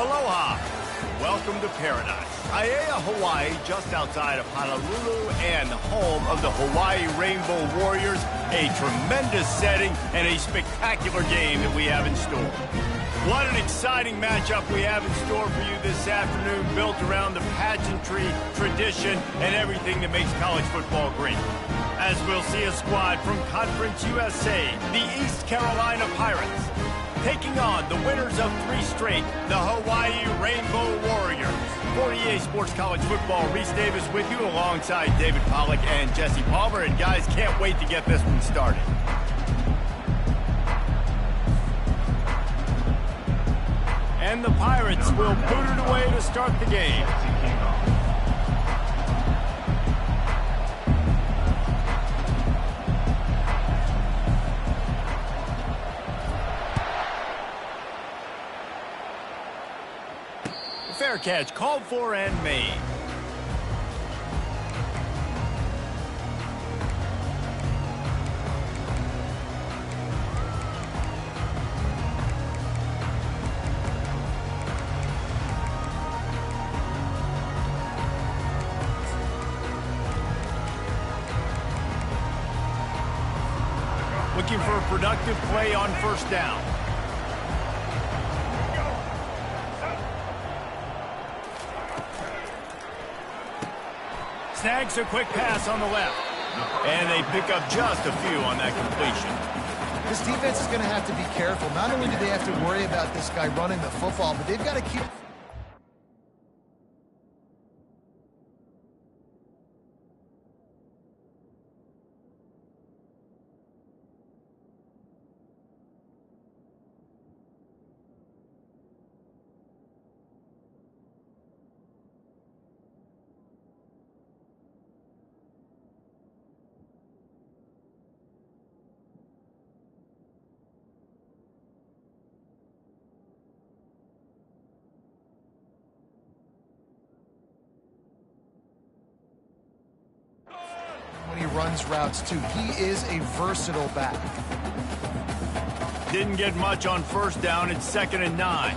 Aloha. Welcome to paradise. Aiea, Hawaii, just outside of Honolulu and home of the Hawaii Rainbow Warriors. A tremendous setting and a spectacular game that we have in store. What an exciting matchup we have in store for you this afternoon, built around the pageantry, tradition, and everything that makes college football great. As we'll see a squad from Conference USA, the East Carolina Pirates, taking on the winners of 3 straight, the Hawaii Rainbow Warriors. For EA Sports College Football, Reese Davis with you alongside David Pollack and Jesse Palmer. And guys, can't wait to get this one started. And the Pirates will boot it away to start the game. Fair catch called for and made. Looking for a productive play on first down. Snags a quick pass on the left. And they pick up just a few on that completion. This defense is going to have to be careful. Not only do they have to worry about this guy running the football, but they've got to keep... He runs routes too. He is a versatile back. Didn't get much on first down. It's 2nd and 9.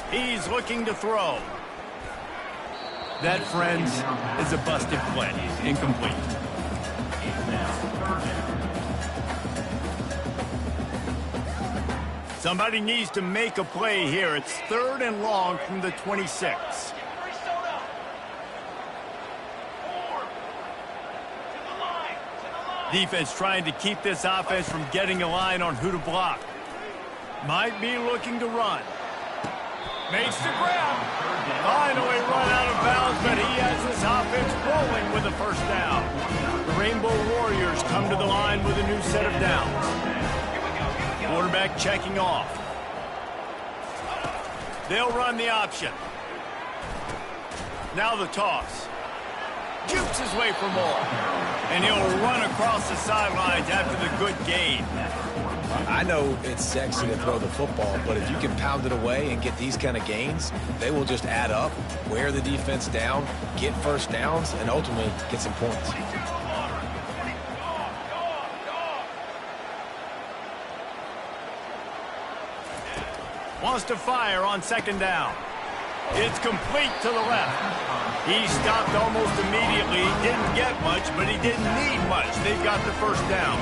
He's looking to throw. That, friends, is a busted play. Incomplete. Somebody needs to make a play here. It's 3rd and long from the 26. Defense trying to keep this offense from getting a line on who to block. Might be looking to run. Makes the grab. Finally run out of bounds, but he has his offense rolling with a first down. The Rainbow Warriors come to the line with a new set of downs. Quarterback checking off. They'll run the option. Now the toss. Jukes his way for more. And he'll run across the sidelines after the good gain. I know it's sexy to throw the football, but if you can pound it away and get these kind of gains, they will just add up, wear the defense down, get first downs, and ultimately get some points. Wants to fire on 2nd down. It's complete to the left. He stopped almost immediately. He didn't get much, but he didn't need much. They've got the first down.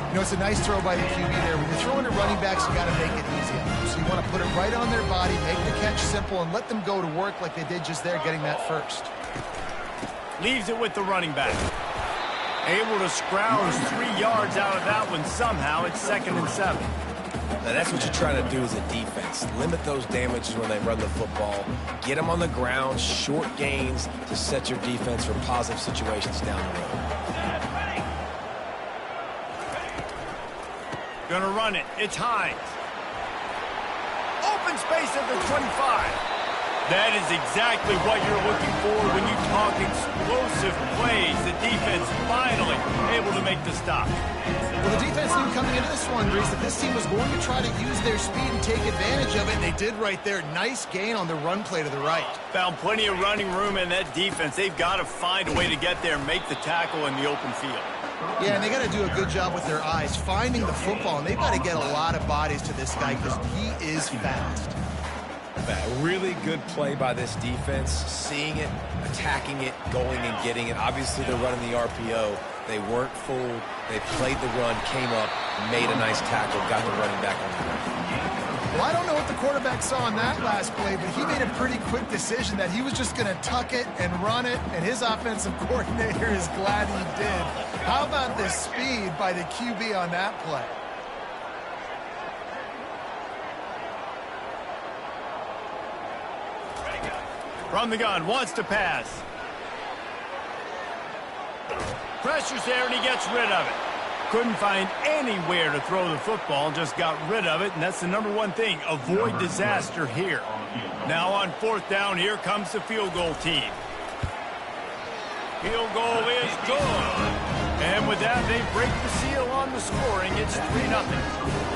You know, it's a nice throw by the QB there. When you're throwing to running backs, you got to make it easy. So you want to put it right on their body, make the catch simple, and let them go to work like they did just there, getting that first. Leaves it with the running back. Able to scrounge 3 yards out of that one somehow. It's 2nd and 7. Now that's what you're trying to do as a defense. Limit those damages when they run the football. Get them on the ground, short gains to set your defense for positive situations down the road. Gonna run it. It's Hines. Open space at the 25. That is exactly what you're looking for when you talk explosive plays. The defense finally able to make the stop. Well, the defense knew coming into this one, Reese, that this team was going to try to use their speed and take advantage of it, and they did right there. Nice gain on the run play to the right. Found plenty of running room in that defense. They've got to find a way to get there, make the tackle in the open field. Yeah, and they got to do a good job with their eyes, finding the football, and they've got to get a lot of bodies to this guy because he is fast. A really good play by this defense, seeing it, attacking it, going and getting it. Obviously, they're running the RPO. They weren't fooled. They played the run, came up, made a nice tackle, got the running back on the run. Well, I don't know what the quarterback saw on that last play, but he made a pretty quick decision that he was just going to tuck it and run it, and his offensive coordinator is glad he did. How about the speed by the QB on that play? From the gun, wants to pass. Pressure's there, and he gets rid of it. Couldn't find anywhere to throw the football, just got rid of it, and that's the number one thing. Avoid disaster here. Now on fourth down, here comes the field goal team. Field goal is good. And with that, they break the seal on the scoring. It's 3-0.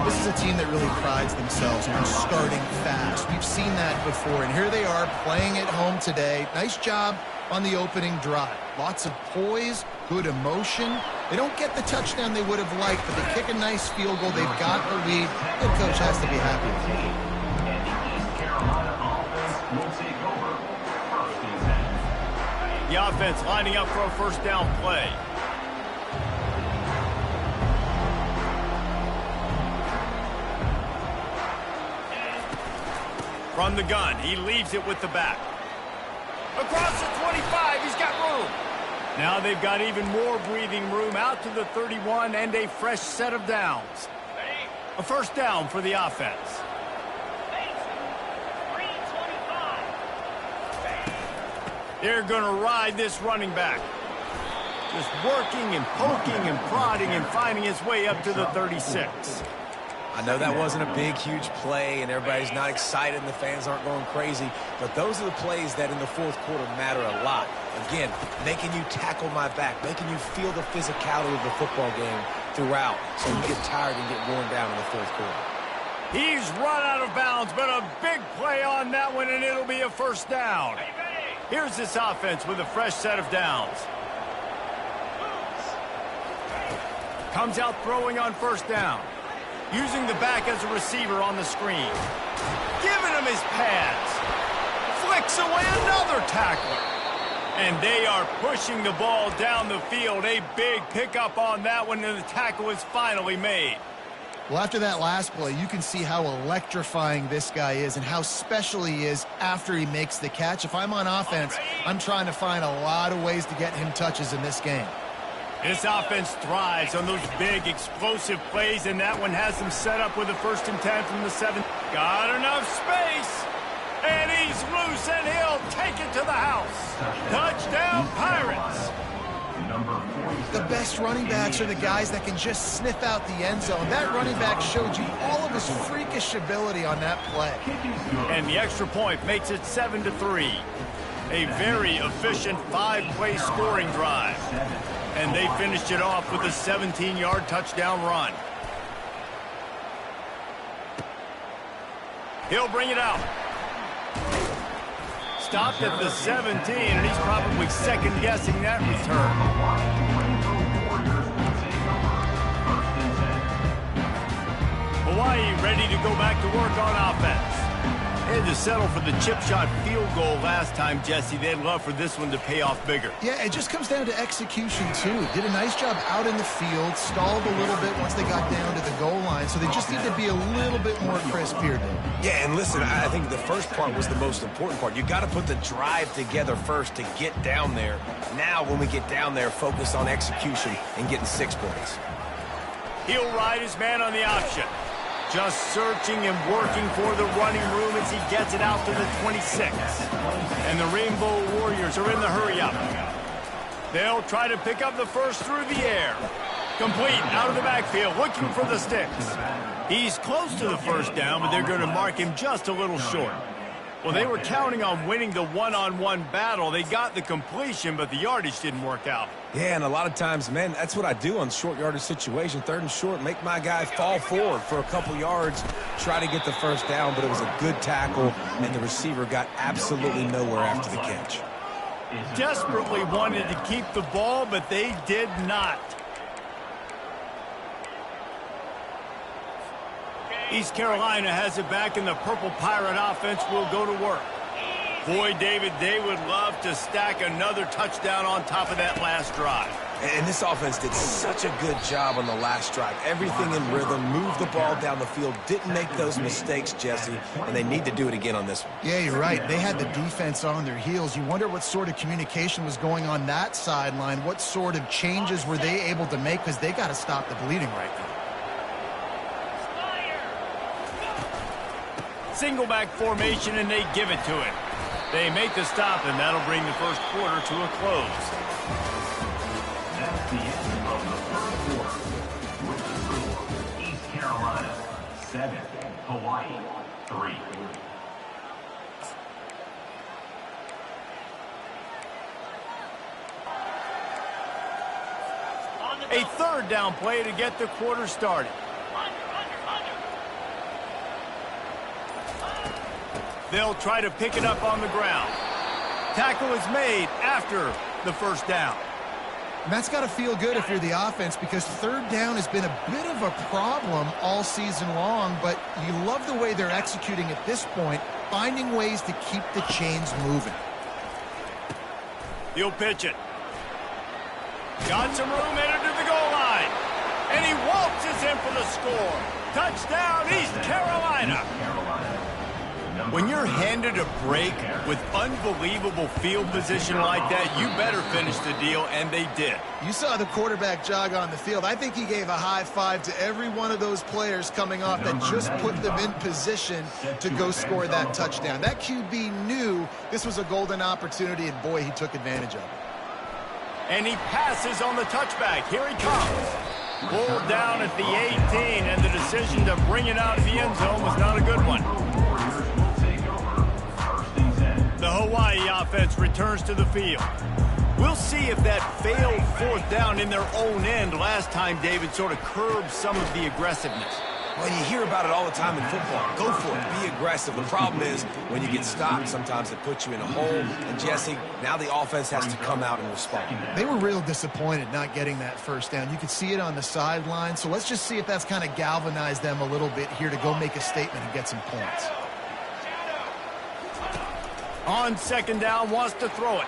This is a team that really prides themselves on starting fast. We've seen that before, and here they are playing at home today. Nice job on the opening drive. Lots of poise, good emotion. They don't get the touchdown they would have liked, but they kick a nice field goal. They've got the lead. Head coach has to be happy with it. The offense lining up for a first down play. From the gun, he leaves it with the back. Across the 25, he's got room. Now they've got even more breathing room out to the 31 and a fresh set of downs. A first down for the offense. They're going to ride this running back. Just working and poking and prodding and finding his way up to the 36. I know that wasn't a big, huge play, and everybody's not excited, and the fans aren't going crazy, but those are the plays that in the fourth quarter matter a lot. Again, making you tackle my back, making you feel the physicality of the football game throughout, so you get tired and get worn down in the fourth quarter. He's run out of bounds, but a big play on that one, and it'll be a first down. Here's this offense with a fresh set of downs. Comes out throwing on first down. Using the back as a receiver on the screen. Giving him his pads. Flicks away another tackler. And they are pushing the ball down the field. A big pickup on that one, and the tackle is finally made. Well, after that last play, you can see how electrifying this guy is and how special he is after he makes the catch. If I'm on offense, I'm trying to find a lot of ways to get him touches in this game. This offense thrives on those big, explosive plays, and that one has them set up with a 1st and 10 from the 7. Got enough space, and he's loose, and he'll take it to the house. Touchdown, Pirates. The best running backs are the guys that can just sniff out the end zone. That running back showed you all of his freakish ability on that play. And the extra point makes it 7-3. A very efficient 5-play scoring drive. And they finished it off with a 17-yard touchdown run. He'll bring it out. Stopped at the 17, and he's probably second-guessing that return. Hawaii ready to go back to work on offense. They had to settle for the chip shot field goal last time, Jesse. They'd love for this one to pay off bigger. Yeah, it just comes down to execution, too. Did a nice job out in the field, stalled a little bit once they got down to the goal line, so they just need to be a little bit more crisp here. Yeah, and listen, I think the first part was the most important part. You got to put the drive together first to get down there. Now, when we get down there, focus on execution and getting 6 points. He'll ride his man on the option. Just searching and working for the running room as he gets it out to the 26. And the Rainbow Warriors are in the hurry-up. They'll try to pick up the first through the air. Complete out of the backfield, looking for the sticks. He's close to the first down, but they're going to mark him just a little short. Well, they were counting on winning the one-on-one battle. They got the completion, but the yardage didn't work out. Yeah, and a lot of times, man, that's what I do on short yardage situation. 3rd and short, make my guy fall forward for a couple yards, try to get the first down, but it was a good tackle, and the receiver got absolutely nowhere after the catch. Desperately wanted to keep the ball, but they did not. East Carolina has it back, and the Purple Pirate offense will go to work. Boy, David, they would love to stack another touchdown on top of that last drive. And this offense did such a good job on the last drive. Everything in rhythm, moved the ball down the field, didn't make those mistakes, Jesse, and they need to do it again on this one. Yeah, you're right. They had the defense on their heels. You wonder what sort of communication was going on that sideline. What sort of changes were they able to make, because they got to stop the bleeding right now. Single back formation, and they give it to it. They make the stop, and that'll bring the first quarter to a close. That's the end of the first quarter. With the score, East Carolina 7, Hawaii 3. A third down play to get the quarter started. They'll try to pick it up on the ground. Tackle is made after the first down. And that's got to feel good if you're the offense, because third down has been a bit of a problem all season long, but you love the way they're executing at this point, finding ways to keep the chains moving. He'll pitch it. Got some room headed to the goal line. And he waltzes in for the score. Touchdown, East Carolina. When you're handed a break with unbelievable field position like that, you better finish the deal, and they did. You saw the quarterback jog on the field. I think he gave a high five to every one of those players coming off that just put them in position to go score that touchdown. That QB knew this was a golden opportunity, and boy, he took advantage of it. And he passes on the touchback. Here he comes. Pulled down at the 18, and the decision to bring it out of the end zone was not a good one. The Hawaii offense returns to the field. We'll see if that failed fourth down in their own end last time, David, sort of curbed some of the aggressiveness. Well, you hear about it all the time in football. Go for it. Be aggressive. The problem is when you get stopped, sometimes it puts you in a hole. And, Jesse, now the offense has to come out and respond. They were real disappointed not getting that first down. You could see it on the sideline. So let's just see if that's kind of galvanized them a little bit here to go make a statement and get some points. On second down, wants to throw it.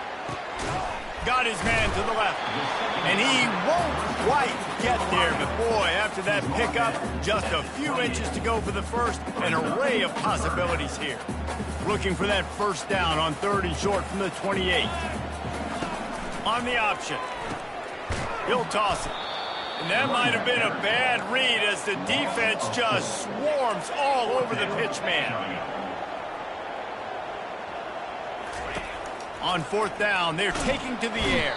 Got his man to the left. And he won't quite get there. But, boy, after that pickup, just a few inches to go for the first. An array of possibilities here. Looking for that first down on third and short from the 28. On the option. He'll toss it. And that might have been a bad read as the defense just swarms all over the pitch man. On fourth down, they're taking to the air.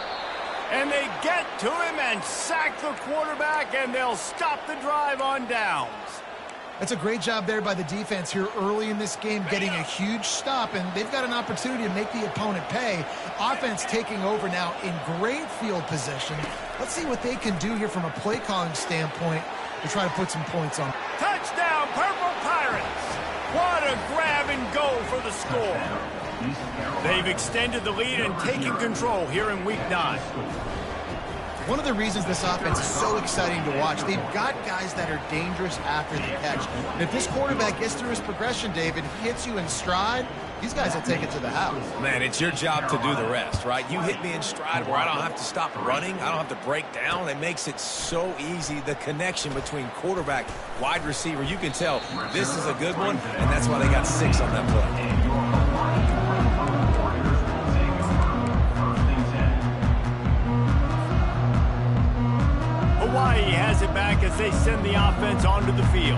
And they get to him and sack the quarterback, and they'll stop the drive on downs. That's a great job there by the defense here early in this game, getting a huge stop, and they've got an opportunity to make the opponent pay. Offense taking over now in great field position. Let's see what they can do here from a play calling standpoint to try to put some points on. Touchdown, Purple Pirates! What a grab and go for the score. They've extended the lead and taken control here in Week 9. One of the reasons this offense is so exciting to watch, they've got guys that are dangerous after the catch. And if this quarterback gets through his progression, David, he hits you in stride, these guys will take it to the house. Man, it's your job to do the rest, right? You hit me in stride where I don't have to stop running. I don't have to break down. It makes it so easy, the connection between quarterback, wide receiver. You can tell this is a good one, and that's why they got 6 on that play. Hawaii has it back as they send the offense onto the field.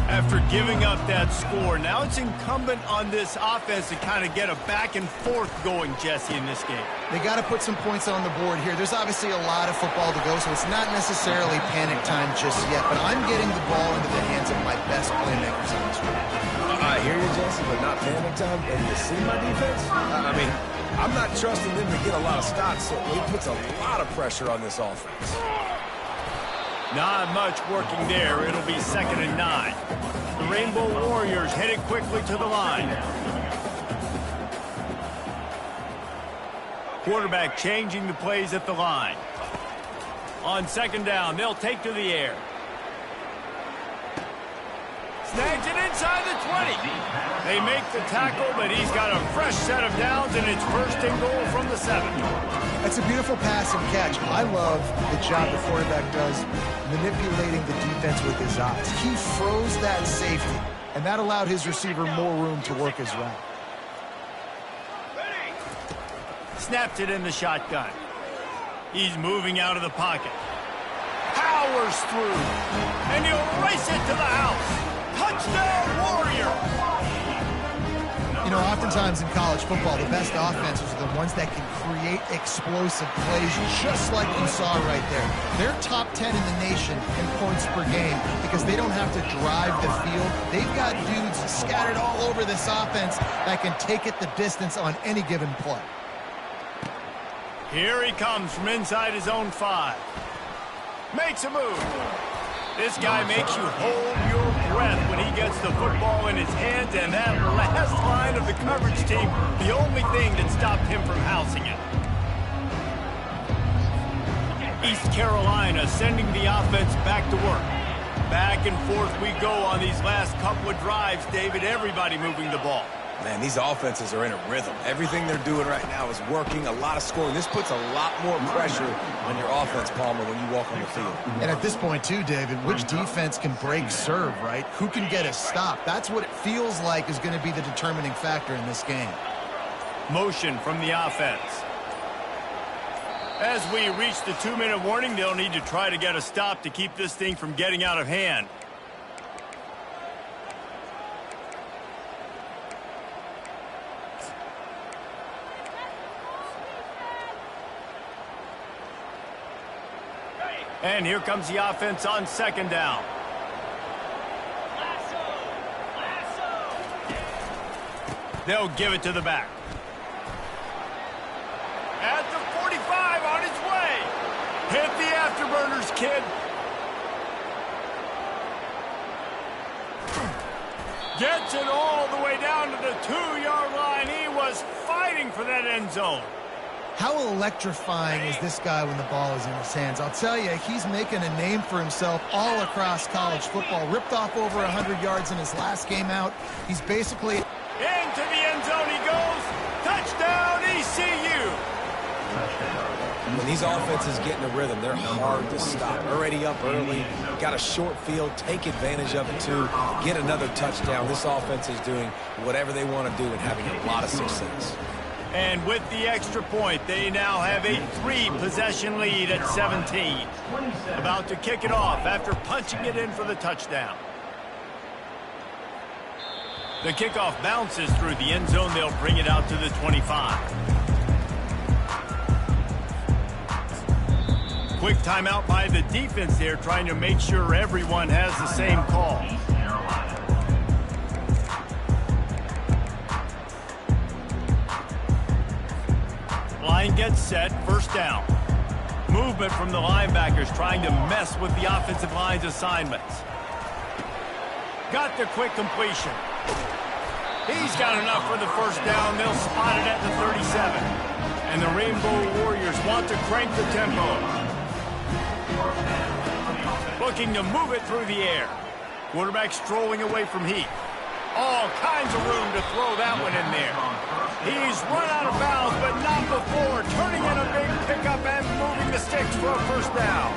After giving up that score, now it's incumbent on this offense to kind of get a back and forth going, Jesse, in this game. They got to put some points on the board here. There's obviously a lot of football to go, so it's not necessarily panic time just yet, but I'm getting the ball into the hands of my best playmakers on this one. I hear you, Jesse, but not panic time. And you see my defense? I mean, I'm not trusting them to get a lot of stops, so it puts a lot of pressure on this offense. Not much working there. It'll be 2nd and 9. The Rainbow Warriors headed quickly to the line. Quarterback changing the plays at the line. On second down, they'll take to the air. Snags it inside the 20. They make the tackle, but he's got a fresh set of downs, and it's first and goal from the 7. That's a beautiful pass and catch. I love the job the quarterback does manipulating the defense with his eyes. He froze that safety, and that allowed his receiver more room to work his route. Snaps it in the shotgun. He's moving out of the pocket. Powers through. And he'll race it to the house. Touchdown, Warrior! You know, oftentimes in college football, the best offenses are the ones that can create explosive plays, just like you saw right there. They're top 10 in the nation in points per game because they don't have to drive the field. They've got dudes scattered all over this offense that can take it the distance on any given play. Here he comes from inside his own 5. Makes a move. This guy makes you hold your breath when he gets the football in his hands, and that last line of the coverage team, the only thing that stopped him from housing it. East Carolina sending the offense back to work. Back and forth we go on these last couple of drives, David. Everybody moving the ball. Man, these offenses are in a rhythm. Everything they're doing right now is working, a lot of scoring. This puts a lot more pressure on your offense, Palmer, when you walk on the field. And at this point, too, David, which defense can break serve, right? Who can get a stop? That's what it feels like is going to be the determining factor in this game. Motion from the offense. As we reach the 2-minute warning, they'll need to try to get a stop to keep this thing from getting out of hand. And here comes the offense on second down. They'll give it to the back. At the 45 on its way. Hit the afterburners, kid. Gets it all the way down to the 2-yard line. He was fighting for that end zone. How electrifying is this guy when the ball is in his hands? I'll tell you, he's making a name for himself all across college football. Ripped off over 100 yards in his last game out. He's basically... Into the end zone he goes. Touchdown, ECU. When these offenses get in a rhythm, they're hard to stop. Already up early, got a short field, take advantage of it too, get another touchdown. This offense is doing whatever they want to do and having a lot of success. And with the extra point, they now have a 3-possession lead at 17. About to kick it off after punching it in for the touchdown. The kickoff bounces through the end zone. They'll bring it out to the 25. Quick timeout by the defense there, trying to make sure everyone has the same call. Line gets set, first down. Movement from the linebackers trying to mess with the offensive line's assignments. Got the quick completion. He's got enough for the first down. They'll spot it at the 37. And the Rainbow Warriors want to crank the tempo. Looking to move it through the air. Quarterback strolling away from Heath. All kinds of room to throw that one in there. He's run out of bounds, but not before. Turning in a big pickup and moving the sticks for a first down.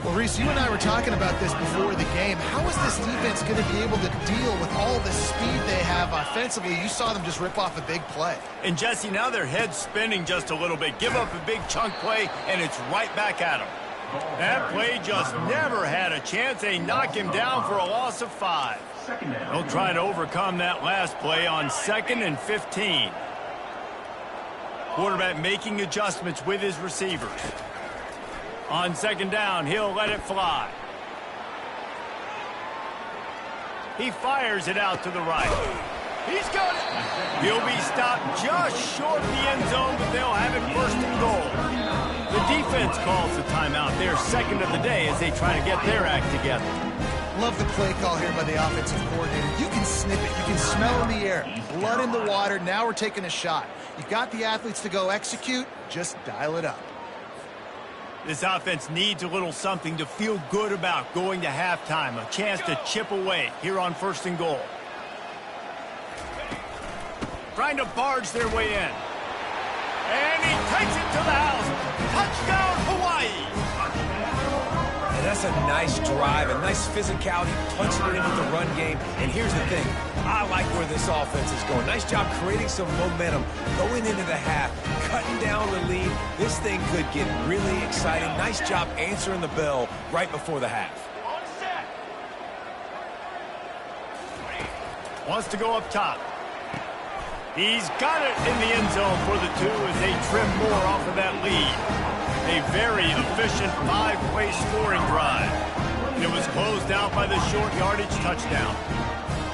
Well, Reese, you and I were talking about this before the game. How is this defense going to be able to deal with all the speed they have offensively? You saw them just rip off a big play. And, Jesse, now their head's spinning just a little bit. Give up a big chunk play, and it's right back at them. That play just never had a chance. They knock him down for a loss of 5. They'll try to overcome that last play on 2nd and 15. Quarterback making adjustments with his receivers. On second down, he'll let it fly. He fires it out to the right. He's got it. He'll be stopped just short of the end zone, but they'll have it first and goal. The defense calls the timeout. They're second of the day as they try to get their act together. Love the play call here by the offensive coordinator. You can snip it. You can smell in the air. Blood in the water. Now we're taking a shot. You've got the athletes to go execute. Just dial it up. This offense needs a little something to feel good about going to halftime. A chance to chip away here on 1st and goal. Trying to barge their way in. And he takes it to the house. Touchdown, Hawaii! And that's a nice drive, a nice physicality, punching it in with the run game. And here's the thing. I like where this offense is going. Nice job creating some momentum, going into the half, cutting down the lead. This thing could get really exciting. Nice job answering the bell right before the half. Wants to go up top. He's got it in the end zone for the 2 as they trim more off of that lead. A very efficient 5-play scoring drive. And it was closed out by the short yardage touchdown.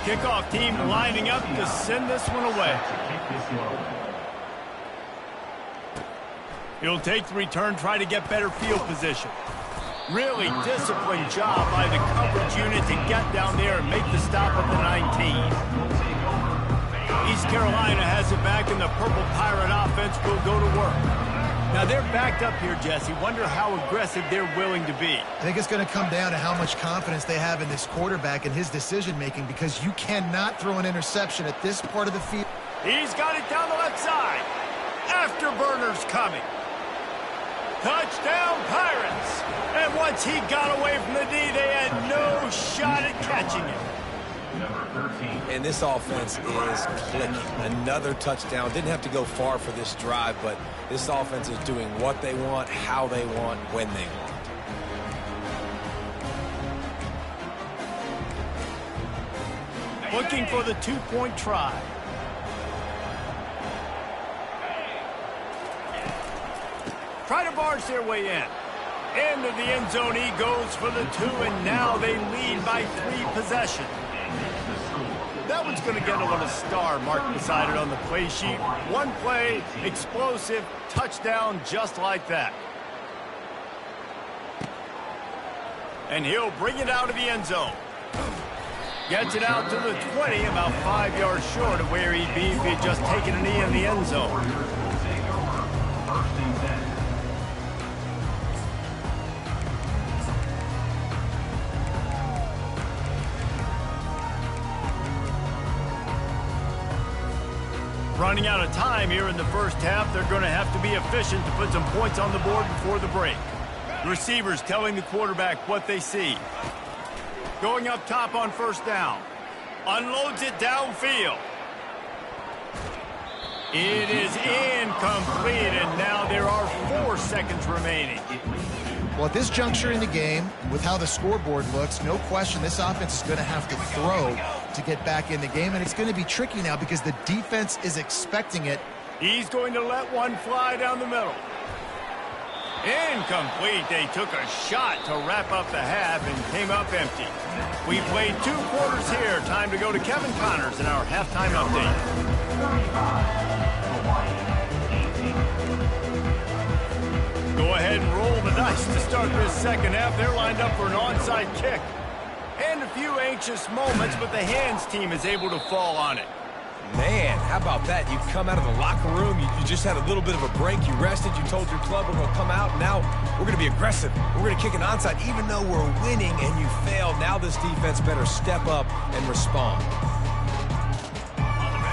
Kickoff team lining up to send this one away. He'll take the return, try to get better field position. Really disciplined job by the coverage unit to get down there and make the stop at the 19. East Carolina has it back, and the Purple Pirate offense will go to work. Now they're backed up here, Jesse. Wonder how aggressive they're willing to be. I think it's going to come down to how much confidence they have in this quarterback and his decision-making, because you cannot throw an interception at this part of the field. He's got it down the left side. Afterburner's coming. Touchdown, Pirates! And once he got away from the D, they had no shot at catching him. And this offense is clicking. Another touchdown. Didn't have to go far for this drive, but this offense is doing what they want, how they want, when they want. Looking for the 2-point try. Try to barge their way in. Into the end zone he goes for the 2, and now they lead by 3 possessions. That one's going to get a little star marked beside it on the play sheet. One play, explosive, touchdown just like that. And he'll bring it out of the end zone. Gets it out to the 20, about 5 yards short of where he'd be if he'd just taken a knee in the end zone. Running out of time here in the first half. They're going to have to be efficient to put some points on the board before the break. The receivers telling the quarterback what they see. Going up top on 1st down. Unloads it downfield. It is incomplete, and now there are 4 seconds remaining. Well, at this juncture in the game, with how the scoreboard looks, no question this offense is going to have to throw to get back in the game, and it's going to be tricky now because the defense is expecting it. He's going to let one fly down the middle. Incomplete. They took a shot to wrap up the half and came up empty. We played 2 quarters here. Time to go to Kevin Connors in our halftime update. Go ahead and roll the dice to start this second half. They're lined up for an onside kick. And a few anxious moments, but the hands team is able to fall on it. Man, how about that? You come out of the locker room, you just had a little bit of a break, you rested, you told your club we're going to come out, and now we're going to be aggressive. We're going to kick an onside, even though we're winning and you failed. Now this defense better step up and respond.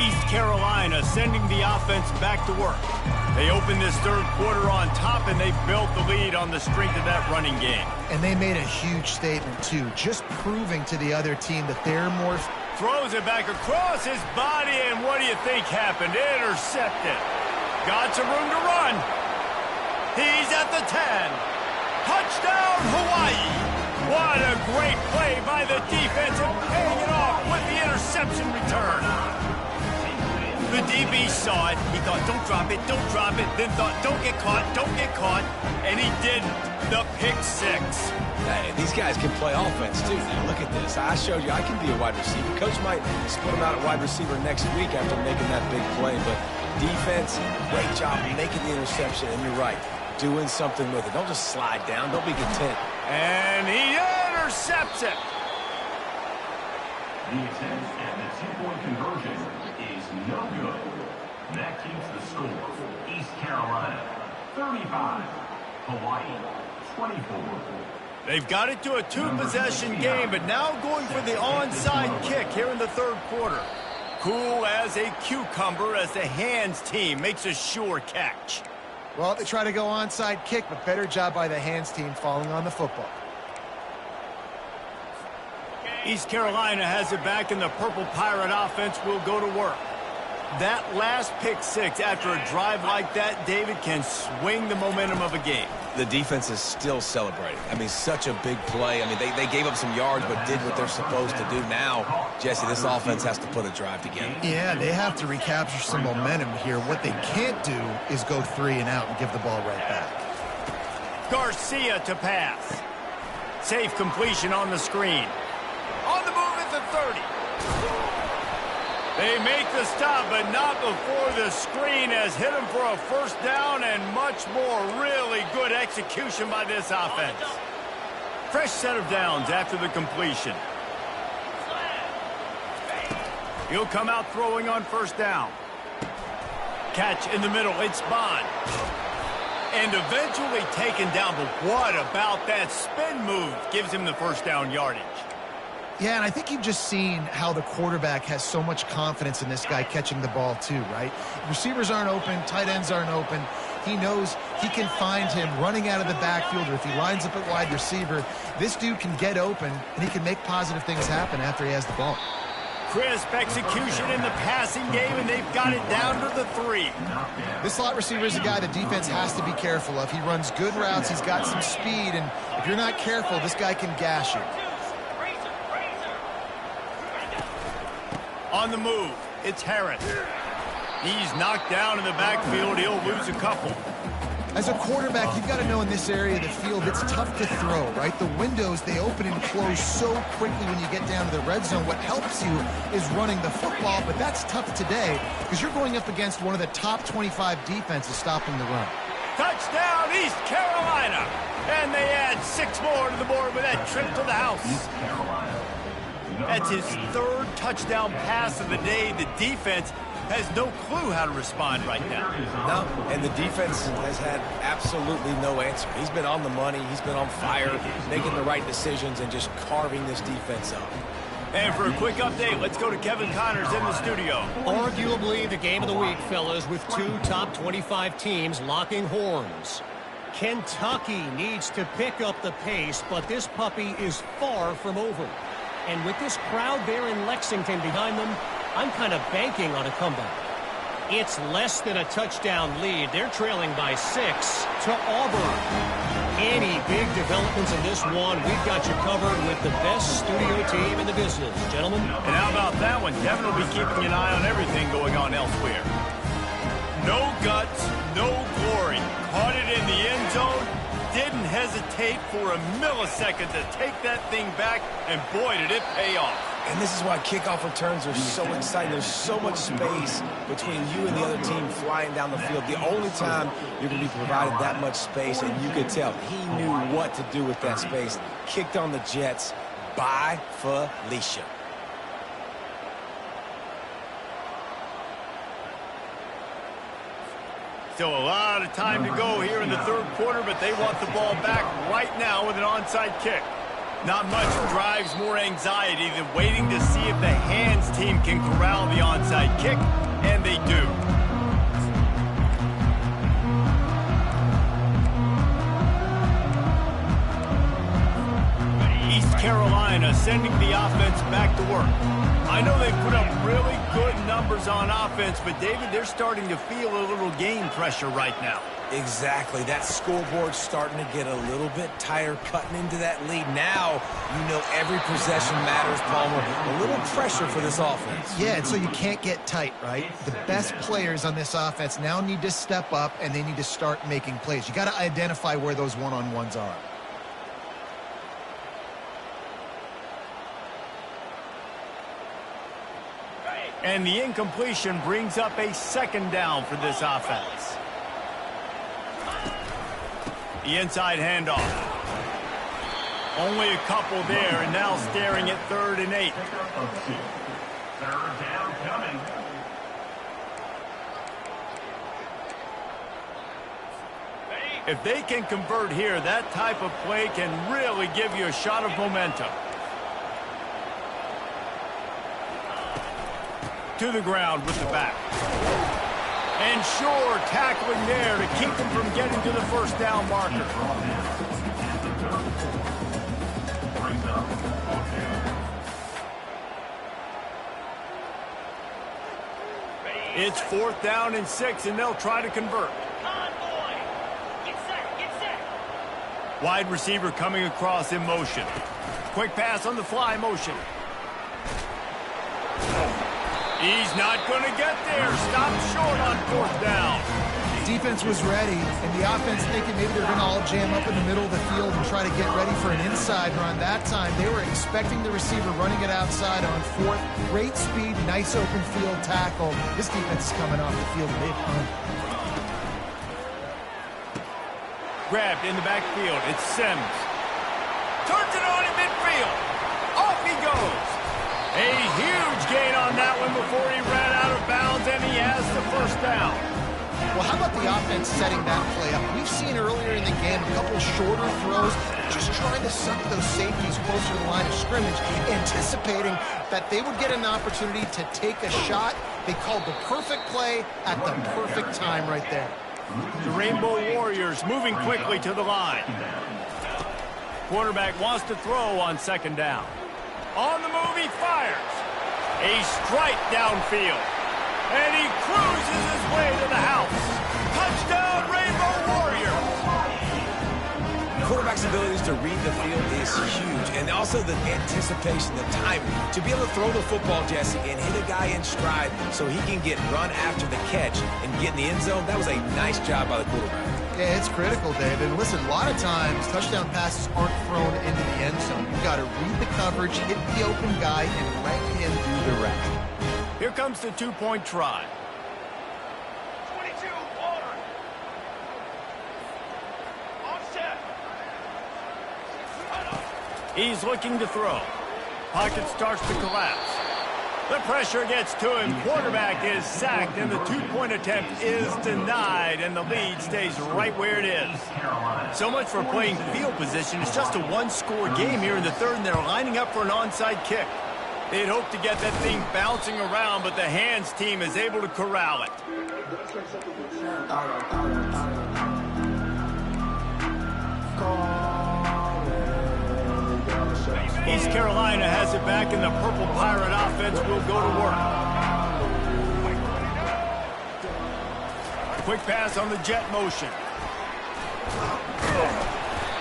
East Carolina sending the offense back to work. They opened this third quarter on top, and they built the lead on the strength of that running game. And they made a huge statement, too, just proving to the other team that they're more... Throws it back across his body, and what do you think happened? Intercepted. Got some room to run. He's at the 10. Touchdown, Hawaii. What a great play by the defense and paying it off with the interception return. The DB saw it. He thought, don't drop it, don't drop it. Then thought, don't get caught, don't get caught. And he didn't. The pick 6. Hey, these guys can play offense, too. Now, look at this. I showed you I can be a wide receiver. Coach might split him out at wide receiver next week after making that big play. But defense, great job making the interception. And you're right, doing something with it. Don't just slide down. Don't be content. And he intercepts it. The attempt at the two-point conversion is no good. That keeps the score. East Carolina, 35. Hawaii, 24. They've got it to a two-possession game, but now going for the onside kick here in the third quarter. Cool as a cucumber as the hands team makes a sure catch. Well, they try to go onside kick, but better job by the hands team falling on the football. East Carolina has it back, and the Purple Pirate offense will go to work. That last pick six after a drive like that, David, can swing the momentum of a game. The defense is still celebrating. I mean, such a big play. I mean, they gave up some yards but did what they're supposed to do. Now, Jesse, this offense has to put a drive together. Yeah, they have to recapture some momentum here. What they can't do is go 3 and out and give the ball right back. Garcia to pass. Safe completion on the screen. On the move at the 30. They make the stop, but not before the screen has hit them for a first down and much more. Really good execution by this offense. Fresh set of downs after the completion. He'll come out throwing on first down. Catch in the middle. It's Bond. And eventually taken down, but what about that spin move? Gives him the first down yardage. Yeah, and I think you've just seen how the quarterback has so much confidence in this guy catching the ball too, right? Receivers aren't open, tight ends aren't open. He knows he can find him running out of the backfield, or if he lines up at wide receiver, this dude can get open, and he can make positive things happen after he has the ball. Crisp execution in the passing game, and they've got it down to the 3. This slot receiver is a guy the defense has to be careful of. He runs good routes, he's got some speed, and if you're not careful, this guy can gash you. On the move, it's Harris. He's knocked down in the backfield. He'll lose a couple. As a quarterback, you've got to know in this area of the field, it's tough to throw, right? The windows, they open and close so quickly when you get down to the red zone. What helps you is running the football, but that's tough today because you're going up against one of the top 25 defenses stopping the run. Touchdown, East Carolina! And they add 6 more to the board with that trip to the house. East Carolina. That's his 3rd touchdown pass of the day. The defense has no clue how to respond right now. No, and the defense has had absolutely no answer. He's been on the money. He's been on fire, making the right decisions and just carving this defense up. And for a quick update, let's go to Kevin Connors in the studio. Arguably the game of the week, fellas, with 2 top 25 teams locking horns. Kentucky needs to pick up the pace, but this puppy is far from over. And with this crowd there in Lexington behind them, I'm kind of banking on a comeback. It's less than a touchdown lead. They're trailing by 6 to Auburn. Any big developments in this one, we've got you covered with the best studio team in the business, gentlemen. And how about that one? Kevin will be keeping an eye on everything going on elsewhere. No guts, no glory. Caught it in the end zone. Didn't hesitate for a millisecond to take that thing back, and boy, did it pay off. And this is why kickoff returns are so exciting. There's so much space between you and the other team flying down the field. The only time you're going to be provided that much space, and you could tell he knew what to do with that space. Kicked on the Jets by Felicia. Still a lot of time to go here in the third quarter, but they want the ball back right now with an onside kick. Not much drives more anxiety than waiting to see if the hands team can corral the onside kick, and they do. East Carolina sending the offense back to work. I know they put up really good numbers on offense, but David, they're starting to feel a little game pressure right now. Exactly. That scoreboard's starting to get a little bit tighter, cutting into that lead. Now, you know every possession matters, Palmer. A little pressure for this offense. Yeah, and so you can't get tight, right? The best players on this offense now need to step up, and they need to start making plays. You got to identify where those one-on-ones are. And the incompletion brings up a second down for this offense. The inside handoff. Only a couple there, and now staring at 3rd and 8. Third down coming. If they can convert here, that type of play can really give you a shot of momentum. To the ground with the back. And sure, tackling there to keep them from getting to the first down marker. It's 4th down and 6, and they'll try to convert. Wide receiver coming across in motion. Quick pass on the fly motion. He's not going to get there. Stopped short on 4th down. Defense was ready, and the offense thinking maybe they're going to all jam up in the middle of the field and try to get ready for an inside run. That time, they were expecting the receiver running it outside on 4th. Great speed, nice open field tackle. This defense is coming off the field big punt. Grabbed in the backfield. It's Sims. Turns it on in midfield. Off he goes. A huge gain on that one before he ran out of bounds, and he has the first down. Well, how about the offense setting that play up? We've seen earlier in the game a couple shorter throws, just trying to suck those safeties closer to the line of scrimmage, anticipating that they would get an opportunity to take a shot. They called the perfect play at the perfect time right there. The Rainbow Warriors moving quickly to the line. Quarterback wants to throw on 2nd down. On the move, he fires. A strike downfield. And he cruises his way to the house. Touchdown, Rainbow Warriors! The quarterback's abilities to read the field is huge. And also the anticipation, the timing. To be able to throw the football, Jesse, and hit a guy in stride so he can get run after the catch and get in the end zone, that was a nice job by the quarterback. Yeah, it's critical, David. And listen, a lot of times, touchdown passes aren't thrown into the end zone. You've got to read the coverage, hit the open guy, and let him do the rest. Here comes the 2-point try. 22, water. On set. He's looking to throw. Pocket starts to collapse. The pressure gets to him. Quarterback is sacked, and the 2-point attempt is denied, and the lead stays right where it is. So much for playing field position. It's just a 1-score game here in the 3rd, and they're lining up for an onside kick. They'd hope to get that thing bouncing around, but the hands team is able to corral it. East Carolina has it back, and the Purple Pirate offense will go to work. Quick pass on the jet motion.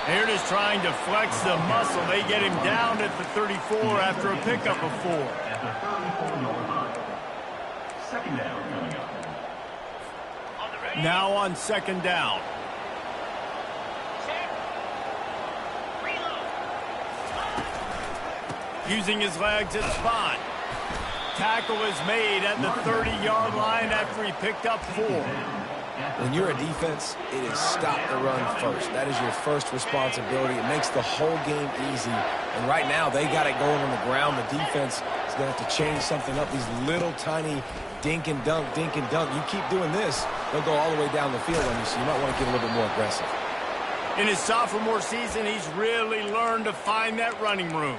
Here it is trying to flex the muscle. They get him down at the 34 after a pickup of 4. At the 34-yard line. 2nd down coming up. Now on 2nd down. Using his legs at spot. Tackle is made at the 30-yard line after he picked up 4. When you're a defense, it is stop the run first. That is your first responsibility. It makes the whole game easy. And right now, they got it going on the ground. The defense is going to have to change something up. These little tiny dink and dunk, dink and dunk. You keep doing this, they'll go all the way down the field on you, so you might want to get a little bit more aggressive. In his sophomore season, he's really learned to find that running room.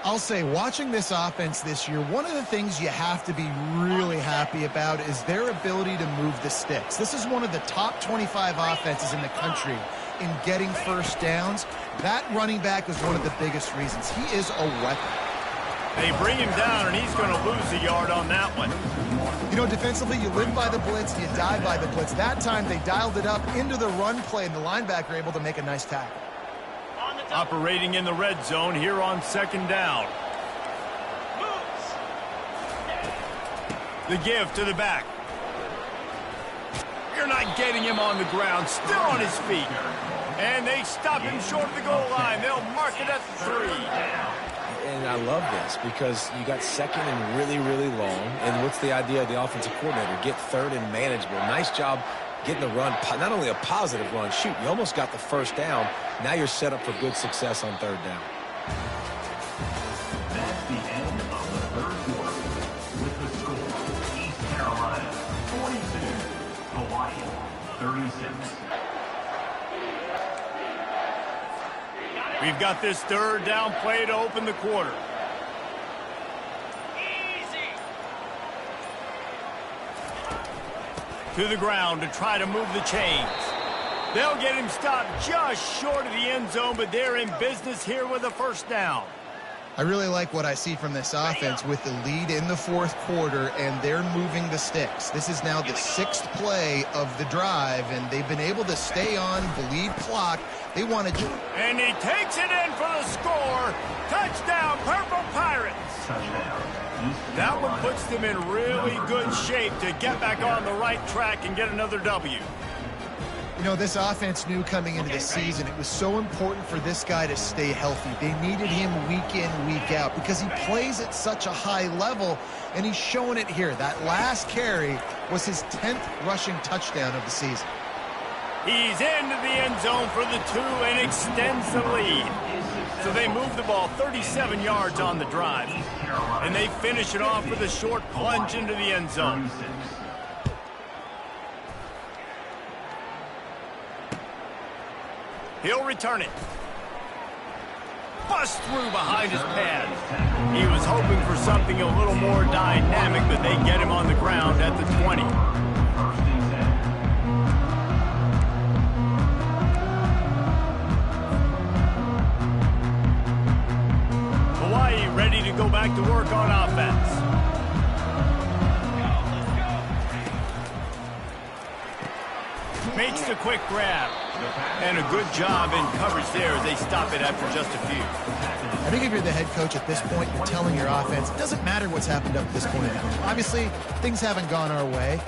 I'll say, watching this offense this year, one of the things you have to be really happy about is their ability to move the sticks. This is one of the top 25 offenses in the country in getting first downs. That running back is one of the biggest reasons. He is a weapon. They bring him down, and he's going to lose a yard on that one. You know, defensively, you live by the blitz, you die by the blitz. That time, they dialed it up into the run play, and the linebacker able to make a nice tackle. Operating in the red zone here on 2nd down. The give to the back. You're not getting him on the ground. Still on his feet. And they stop him short of the goal line. They'll mark it at 3. And I love this because you got 2nd and really, really long. And what's the idea of the offensive coordinator? Get 3rd and manageable. Nice job getting the run, not only a positive run, shoot, you almost got the first down. Now you're set up for good success on third down. That's the end of the third quarter. With the score, East Carolina 42, Hawaii 36. We've got this third down play to open the quarter. To the ground to try to move the chains. They'll get him stopped just short of the end zone, but they're in business here with a first down. I really like what I see from this offense with the lead in the fourth quarter, and they're moving the sticks. This is now the 6th play of the drive, and they've been able to stay on, bleed clock. They want to... And he takes it in for the score. Touchdown, Purple Pirates. That one puts them in really good shape to get back on the right track and get another W. You know, this offense knew coming into the season it was so important for this guy to stay healthy. They needed him week in, week out because he plays at such a high level, and he's showing it here. That last carry was his 10th rushing touchdown of the season. He's into the end zone for the 2 and extends the lead. So they move the ball 37 yards on the drive, and they finish it off with a short plunge into the end zone. He'll return it. Bust through behind his pads. He was hoping for something a little more dynamic, but they get him on the ground at the 20. Hawaii ready to go back to work on offense. Makes the quick grab. And a good job in coverage there as they stop it after just a few. I think if you're the head coach at this point, you're telling your offense, it doesn't matter what's happened up to this point. Obviously, things haven't gone our way,